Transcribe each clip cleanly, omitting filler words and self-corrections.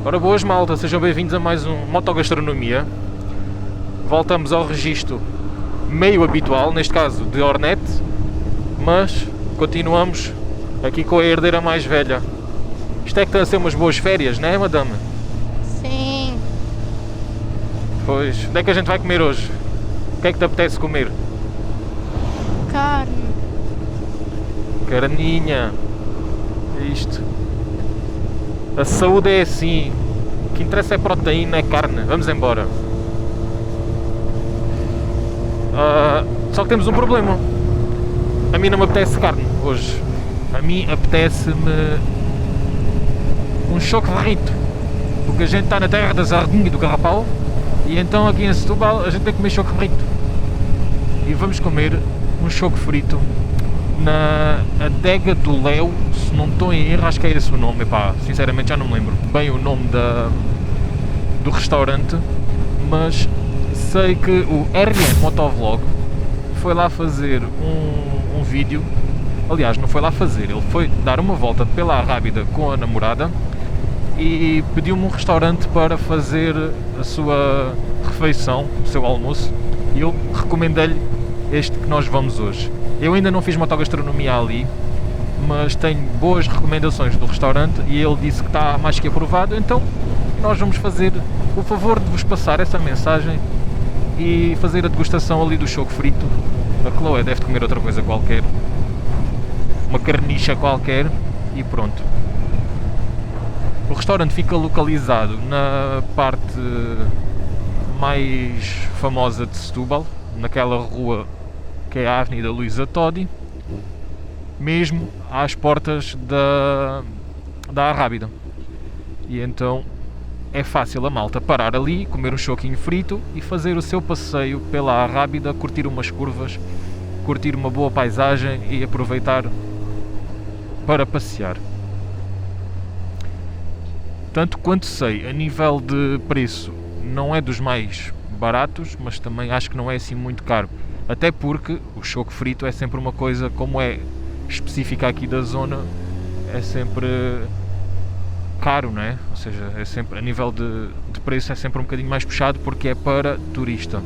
Ora boas malta, sejam bem-vindos a mais um Motogastronomia. Voltamos ao registro meio habitual, neste caso de Hornet, mas continuamos aqui com a herdeira mais velha. Isto é que está a ser umas boas férias, não é, madame? Sim. Pois, onde é que a gente vai comer hoje? O que é que te apetece comer? Carne. Carninha. É isto. A saúde é assim. O que interessa é proteína, é carne. Vamos embora. Só que temos um problema. A mim não me apetece carne hoje. A mim apetece-me um choco frito. Porque a gente está na terra da sardinha e do carapau. E então aqui em Setúbal a gente tem que comer choco frito. E vamos comer um choco frito na Adega do Léo, se não estou em erro, acho que é esse o nome. Epá, sinceramente já não me lembro bem o nome do restaurante, mas sei que o RN Motovlog foi lá fazer um vídeo. Aliás, não foi lá fazer, ele foi dar uma volta pela Arrábida com a namorada e pediu-me um restaurante para fazer a sua refeição, o seu almoço, e eu recomendei-lhe este que nós vamos hoje. Eu ainda não fiz motogastronomia ali, mas tenho boas recomendações do restaurante e ele disse que está mais que aprovado, então nós vamos fazer o favor de vos passar essa mensagem e fazer a degustação ali do choco frito. A Chloe deve comer outra coisa qualquer, uma carnicha qualquer, e pronto. O restaurante fica localizado na parte mais famosa de Setúbal, naquela rua que é a Avenida Luísa Todi, mesmo às portas da Arrábida. E então é fácil a malta parar ali, comer um choquinho frito e fazer o seu passeio pela Arrábida, curtir umas curvas, curtir uma boa paisagem e aproveitar para passear. Tanto quanto sei, a nível de preço não é dos mais baratos, mas também acho que não é assim muito caro. Até porque o choco frito é sempre uma coisa, como é específica aqui da zona, é sempre caro, não é? Ou seja, é sempre, a nível de preço é sempre um bocadinho mais puxado porque é para turista.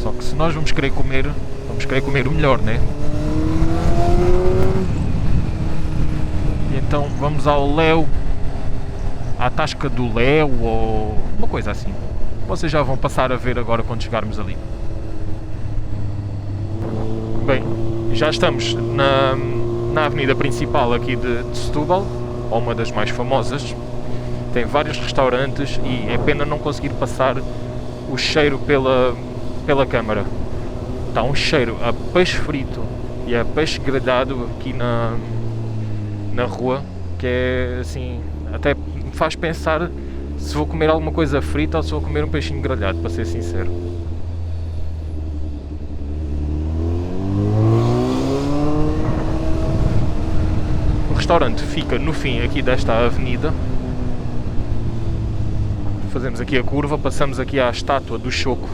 Só que se nós vamos querer comer o melhor, não é? E então vamos ao Léo, à Tasca do Léo ou uma coisa assim. Vocês já vão passar a ver agora quando chegarmos ali. Bem, já estamos na avenida principal aqui de Setúbal, ou uma das mais famosas. Tem vários restaurantes e é pena não conseguir passar o cheiro pela câmara. Está um cheiro a peixe frito e a peixe grelhado aqui na rua, que é assim, até me faz pensar se vou comer alguma coisa frita ou se vou comer um peixinho grelhado, para ser sincero. O restaurante fica no fim aqui desta avenida. Fazemos aqui a curva, passamos aqui à estátua do choco,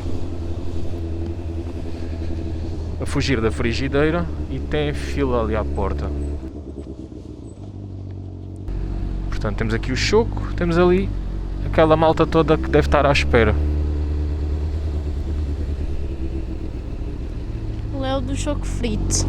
a fugir da frigideira, e tem fila ali à porta. Portanto, temos aqui o choco, temos ali aquela malta toda que deve estar à espera. O Léo do choco frito.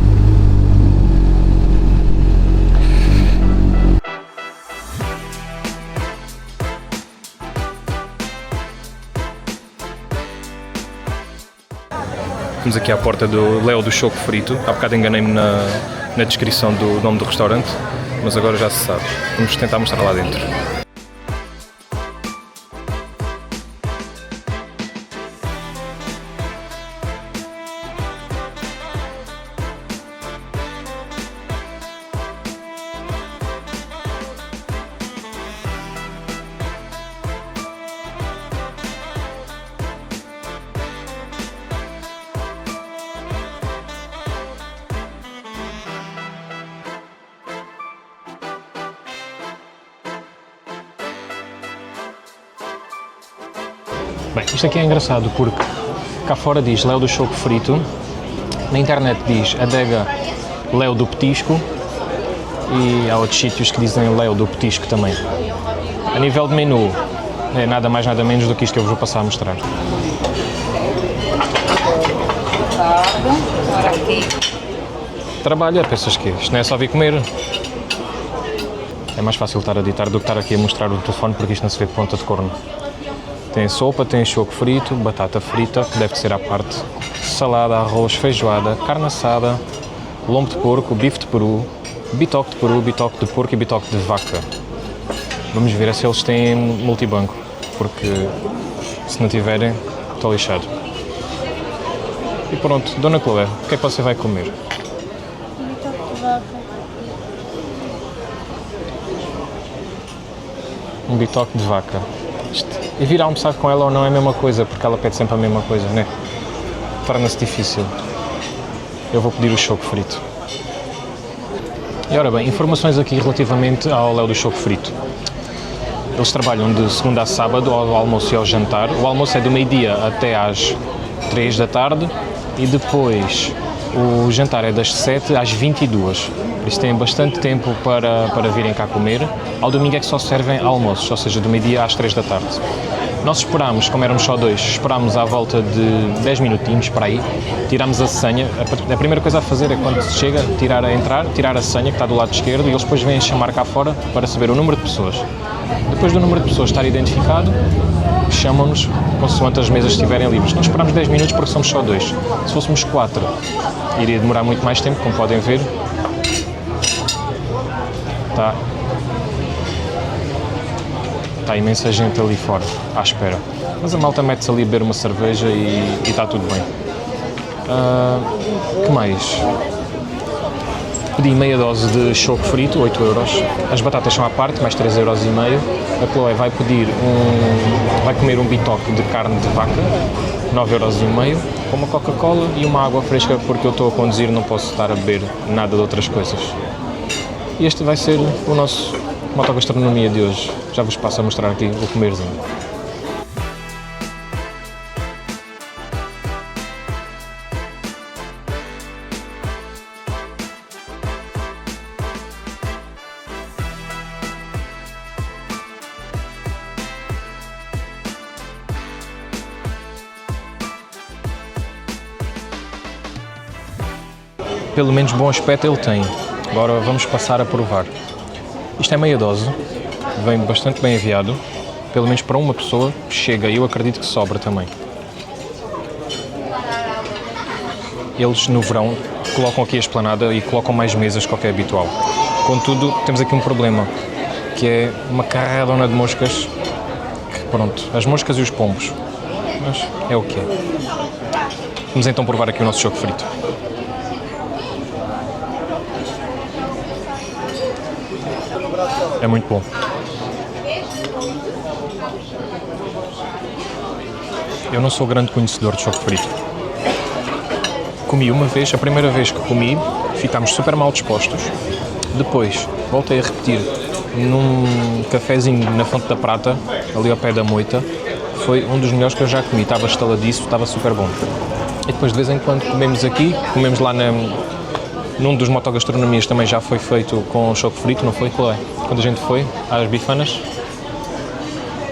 Estamos aqui à porta do Léo do Choco Frito. Há bocado enganei-me na descrição do nome do restaurante, mas agora já se sabe. Vamos tentar mostrar lá dentro. Bem, isto aqui é engraçado porque cá fora diz Léo do Choco Frito, na internet diz Adega Léo do Petisco e há outros sítios que dizem Léo do Petisco também. A nível de menu, é nada mais nada menos do que isto que eu vos vou passar a mostrar. Trabalha, pensas que isto não é só vir comer? É mais fácil estar a ditar do que estar aqui a mostrar o telefone, porque isto não se vê de ponta de corno. Tem sopa, tem choco frito, batata frita, que deve ser à parte, salada, arroz, feijoada, carne assada, lombo de porco, bife de peru, bitoque de porco e bitoque de vaca. Vamos ver se eles têm multibanco, porque se não tiverem, estou lixado. E pronto, Dona Chloé, o que é que você vai comer? Bitoque de vaca. Um bitoque de vaca. E vir a almoçar com ela ou não é a mesma coisa, porque ela pede sempre a mesma coisa, né? Torna-se difícil. Eu vou pedir o choco frito. E ora bem, informações aqui relativamente ao Léo do Choco Frito. Eles trabalham de segunda a sábado, ao almoço e ao jantar. O almoço é do meio-dia até às 3 da tarde e depois o jantar é das 7 às 22. Por isso têm bastante tempo para virem cá comer. Ao domingo é que só servem almoços, ou seja, do meio-dia às 3 da tarde. Nós esperámos, como éramos só dois, esperámos à volta de 10 minutinhos para aí, tirámos a senha. A primeira coisa a fazer é quando se chega, tirar a senha que está do lado esquerdo e eles depois vêm chamar cá fora para saber o número de pessoas. Depois do número de pessoas estar identificado, chamam-nos consoante as mesas estiverem livres. Nós esperámos 10 minutos porque somos só dois. Se fôssemos 4, iria demorar muito mais tempo, como podem ver. Está imensa gente ali fora, à espera. Mas a malta mete-se ali a beber uma cerveja e está tudo bem. Que mais? Pedi meia dose de choco frito, 8 euros. As batatas são à parte, mais 3,5 euros. A Chloé vai comer um bitoque de carne de vaca, 9,5 euros, com uma Coca-Cola e uma água fresca, porque eu estou a conduzir e não posso estar a beber nada de outras coisas. E este vai ser o nosso motogastronomia de hoje. Já vos passo a mostrar aqui o comerzinho. Pelo menos bom aspecto ele tem. Agora vamos passar a provar. Isto é meia dose, vem bastante bem aviado, pelo menos para uma pessoa chega e eu acredito que sobra também. Eles no verão colocam aqui a esplanada e colocam mais mesas que o que é habitual. Contudo, temos aqui um problema, que é uma carradona de moscas, que pronto, as moscas e os pombos, mas é o que é. Vamos então provar aqui o nosso choco frito. É muito bom. Eu não sou grande conhecedor de choco frito. Comi uma vez, a primeira vez que comi, ficámos super mal dispostos. Depois, voltei a repetir num cafezinho na Fonte da Prata, ali ao pé da Moita. Foi um dos melhores que eu já comi, estava estaladiço, estava super bom. E depois, de vez em quando, comemos aqui, comemos lá num dos motogastronomias também já foi feito com choco frito, não foi, Chloé? Quando a gente foi às bifanas,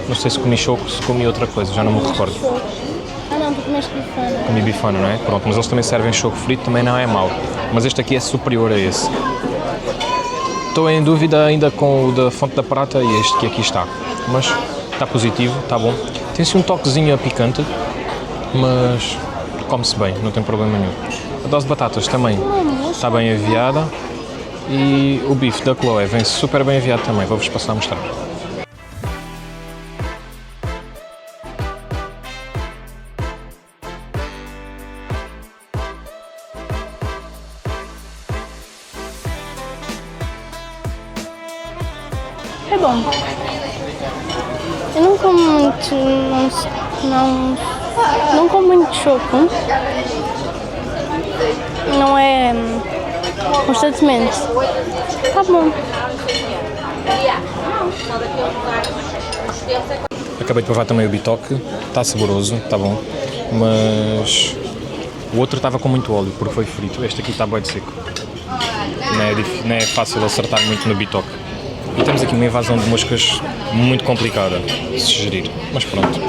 não sei se comi choco, se comi outra coisa, já não me recordo. Ah não, tu comeste bifana. Comi bifana, não é? Pronto, mas eles também servem choco frito, também não é mau. Mas este aqui é superior a esse. Estou em dúvida ainda com o da Fonte da Prata e este que aqui está. Mas está positivo, está bom. Tem-se um toquezinho a picante, mas come-se bem, não tem problema nenhum. A dose de batatas também está bem aviada e o bife da Chloé vem super bem aviado também, vou-vos passar a mostrar. É bom. Eu não como muito, não como muito choco. Não é constantemente. Tá bom. Acabei de provar também o bitoque, está saboroso, está bom, mas o outro estava com muito óleo porque foi frito, este aqui está bem de seco. não é fácil acertar muito no bitoque. E temos aqui uma invasão de moscas muito complicada de se gerir. Mas pronto,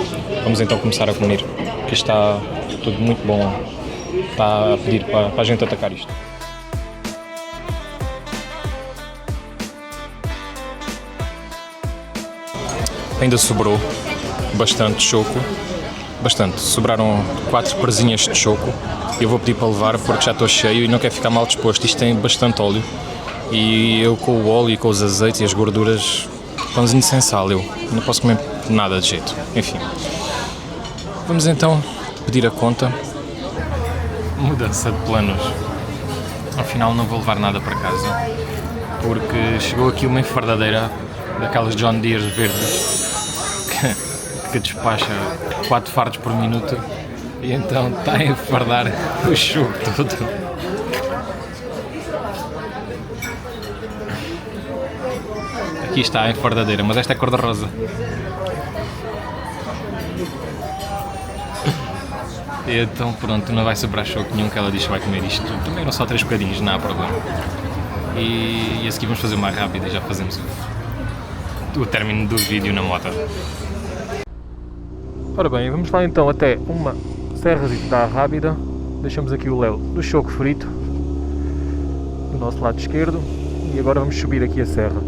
vamos então começar a comer, que está tudo muito bom. Está a pedir para a gente atacar isto. Ainda sobrou bastante choco, sobraram 4 presinhas de choco. Eu vou pedir para levar porque já estou cheio e não quero ficar mal disposto. Isto tem bastante óleo e eu com o óleo e com os azeites e as gorduras, pãozinho sem sal, eu não posso comer nada de jeito. Enfim, vamos então pedir a conta. Mudança de planos. Afinal não vou levar nada para casa porque chegou aqui uma enfardadeira daquelas John Deere verdes que despacha 4 fardos por minuto e então está a enfardar o choco todo. Aqui está a enfardadeira, mas esta é cor-de-rosa. E então pronto, não vai sobrar choco nenhum, que ela diz que vai comer isto. Também eram só 3 bocadinhos, não há problema. E a seguir vamos fazer uma rápida e já fazemos o término do vídeo na moto. Ora bem, vamos lá então até uma serrazita rápida. Deixamos aqui o Léo do choco frito do nosso lado esquerdo e agora vamos subir aqui a serra.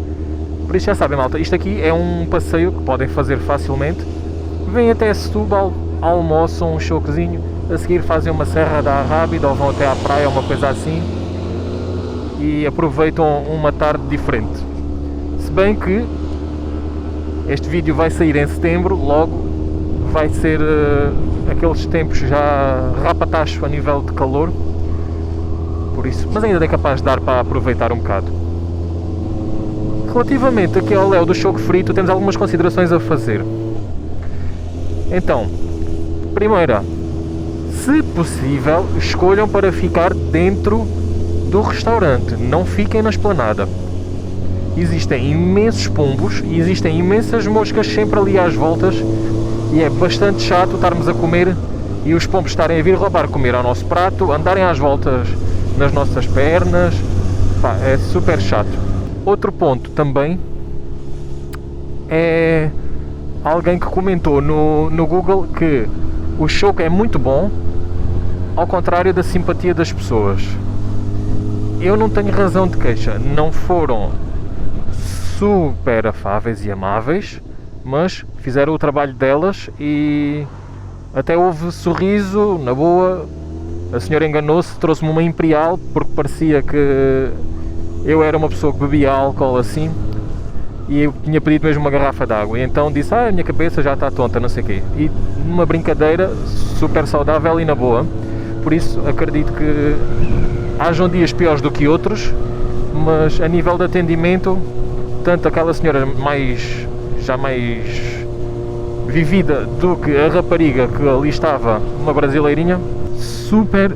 Por isso já sabem, malta, isto aqui é um passeio que podem fazer facilmente. Vêm até Setúbal, almoçam um chocozinho, a seguir fazem uma serra da rápida ou vão até à praia, uma coisa assim, e aproveitam uma tarde diferente. Se bem que este vídeo vai sair em setembro, logo vai ser aqueles tempos já rapatacho a nível de calor, por isso, mas ainda é capaz de dar para aproveitar um bocado. Relativamente aqui ao Léo do choco frito, temos algumas considerações a fazer. Então, primeira, se possível, escolham para ficar dentro do restaurante, não fiquem na esplanada. Existem imensos pombos e existem imensas moscas sempre ali às voltas e é bastante chato estarmos a comer e os pombos estarem a vir roubar comer ao nosso prato, andarem às voltas nas nossas pernas. Pá, é super chato. Outro ponto também é alguém que comentou no Google que o choco é muito bom, ao contrário da simpatia das pessoas. Eu não tenho razão de queixa, não foram super afáveis e amáveis, mas fizeram o trabalho delas e até houve sorriso, na boa. A senhora enganou-se, trouxe-me uma Imperial porque parecia que eu era uma pessoa que bebia álcool assim e eu tinha pedido mesmo uma garrafa de água e então disse, a minha cabeça já está tonta, não sei o quê, e numa brincadeira super saudável e na boa. Por isso acredito que hajam dias piores do que outros, mas a nível de atendimento, tanto aquela senhora já mais vivida do que a rapariga que ali estava, uma brasileirinha, super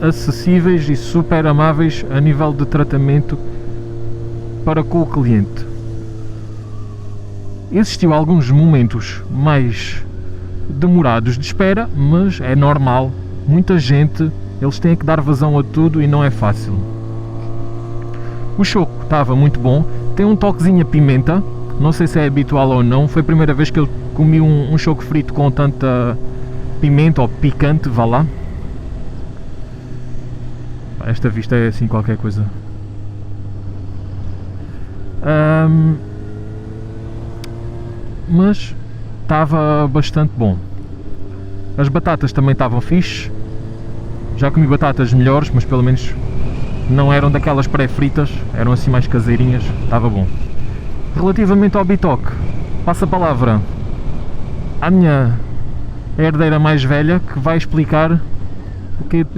acessíveis e super amáveis a nível de tratamento para com o cliente. Existiu alguns momentos mais demorados de espera, mas é normal, muita gente, eles têm que dar vazão a tudo e não é fácil. O choco estava muito bom, tem um toquezinho a pimenta, não sei se é habitual ou não, foi a primeira vez que eu comi um choco frito com tanta pimenta ou picante, vá lá. Esta vista é assim qualquer coisa. Mas estava bastante bom. As batatas também estavam fixe. Já comi batatas melhores, mas pelo menos não eram daquelas pré-fritas, eram assim mais caseirinhas, estava bom. Relativamente ao bitoque, passo a palavra à minha herdeira mais velha, que vai explicar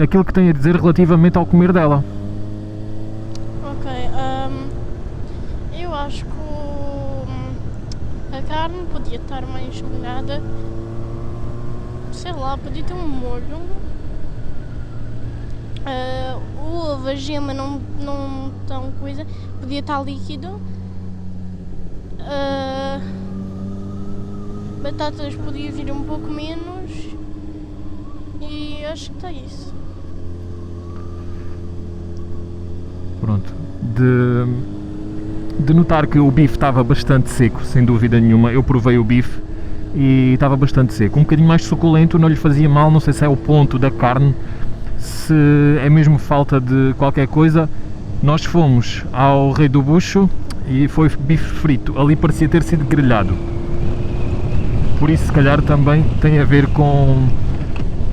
aquilo que tem a dizer relativamente ao comer dela. Ok, eu acho que a carne podia estar mais molhada, sei lá, podia ter um molho. O ovo, a gema não tão coisa, podia estar líquido. Batatas podia vir um pouco menos e acho que está isso. Pronto. De notar que o bife estava bastante seco, sem dúvida nenhuma. Eu provei o bife e estava bastante seco. Um bocadinho mais suculento, não lhe fazia mal, não sei se é o ponto da carne, se é mesmo falta de qualquer coisa. Nós fomos ao Rei do Bucho e foi bife frito, ali parecia ter sido grelhado. Por isso se calhar também tem a ver com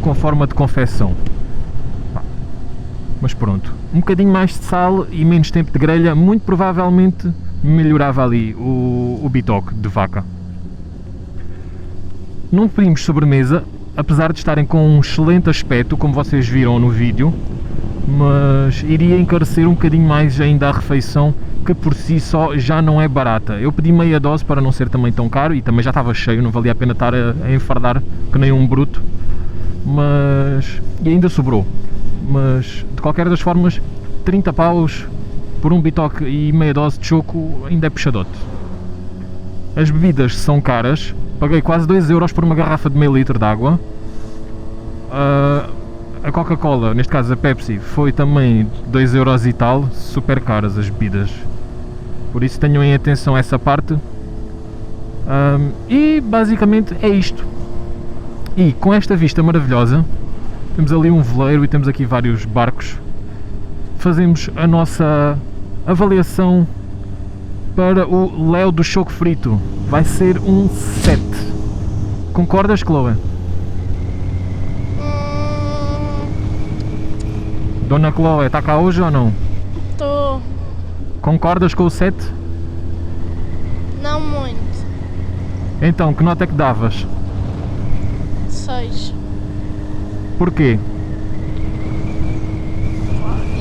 a forma de confecção. Mas pronto, um bocadinho mais de sal e menos tempo de grelha, muito provavelmente melhorava ali o bitoque de vaca. Não pedimos sobremesa, apesar de estarem com um excelente aspecto, como vocês viram no vídeo, mas iria encarecer um bocadinho mais ainda a refeição, que por si só já não é barata. Eu pedi meia dose para não ser também tão caro e também já estava cheio, não valia a pena estar a enfardar que nem um bruto, mas... e ainda sobrou. Mas de qualquer das formas, 30 paus por um bitoque e meia dose de choco ainda é puxadote. As bebidas são caras, paguei quase 2 euros por uma garrafa de meio litro de água. A Coca-Cola, neste caso a Pepsi, foi também 2 euros e tal, super caras as bebidas. Por isso tenham em atenção essa parte. E basicamente é isto. E com esta vista maravilhosa, temos ali um veleiro e temos aqui vários barcos. Fazemos a nossa avaliação para o Léo do Choco Frito. Vai ser um 7. Concordas, Chloe? Dona Chloe, está cá hoje ou não? Estou. Concordas com o 7? Não muito. Então, que nota é que davas? 6. Porquê?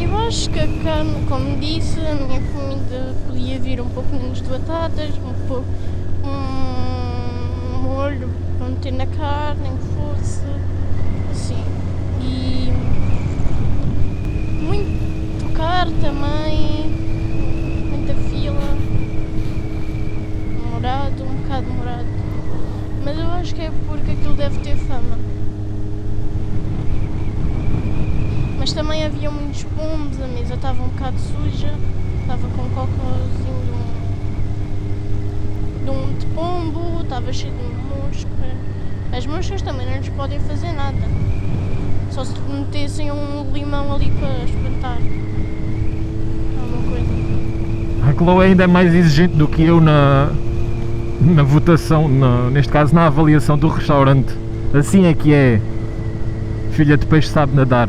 Eu acho que a carne, como disse, a minha comida podia vir um pouco menos de batatas, um molho para meter na carne, em que fosse, assim. E muito caro também, muita fila, demorado, um bocado demorado. Mas eu acho que é porque aquilo deve ter fama. Mas também havia muitos pombos, a mesa estava um bocado suja, estava com um cocôzinho de pombo, estava cheio de mosca. As moscas também não lhes podem fazer nada, só se metessem um limão ali para espantar alguma coisa. A Chloe ainda é mais exigente do que eu na votação, neste caso na avaliação do restaurante. Assim é que é, filha de peixe sabe nadar.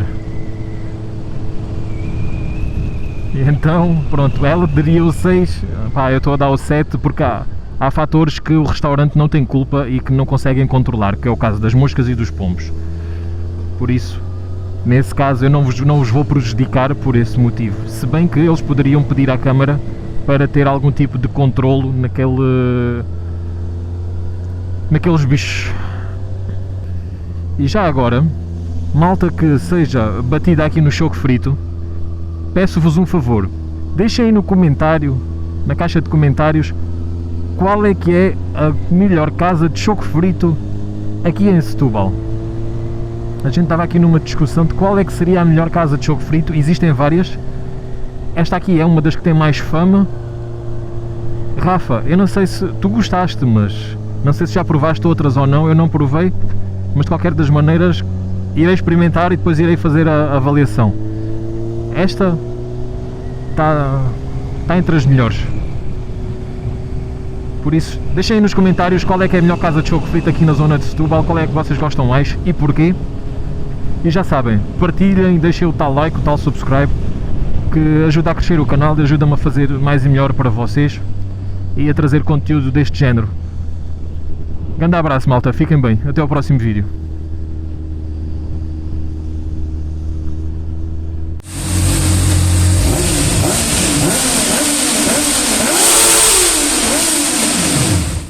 E então, pronto, ela daria o 6, pá, eu estou a dar o 7 porque há fatores que o restaurante não tem culpa e que não conseguem controlar, que é o caso das moscas e dos pombos. Por isso, nesse caso eu não vos vou prejudicar por esse motivo, se bem que eles poderiam pedir à Câmara para ter algum tipo de controlo naqueles bichos. E já agora, malta que seja batida aqui no Choco Frito, peço-vos um favor, deixem aí no comentário, na caixa de comentários, qual é que é a melhor casa de choco frito aqui em Setúbal. A gente estava aqui numa discussão de qual é que seria a melhor casa de choco frito, existem várias, esta aqui é uma das que tem mais fama. Rafa, eu não sei se tu gostaste, mas não sei se já provaste outras ou não, eu não provei, mas de qualquer das maneiras irei experimentar e depois irei fazer a avaliação. Esta está entre as melhores. Por isso, deixem aí nos comentários qual é que é a melhor casa de choco frito aqui na zona de Setúbal, qual é que vocês gostam mais e porquê. E já sabem, partilhem, deixem o tal like, o tal subscribe, que ajuda a crescer o canal e ajuda-me a fazer mais e melhor para vocês e a trazer conteúdo deste género. Grande abraço, malta, fiquem bem, até ao próximo vídeo.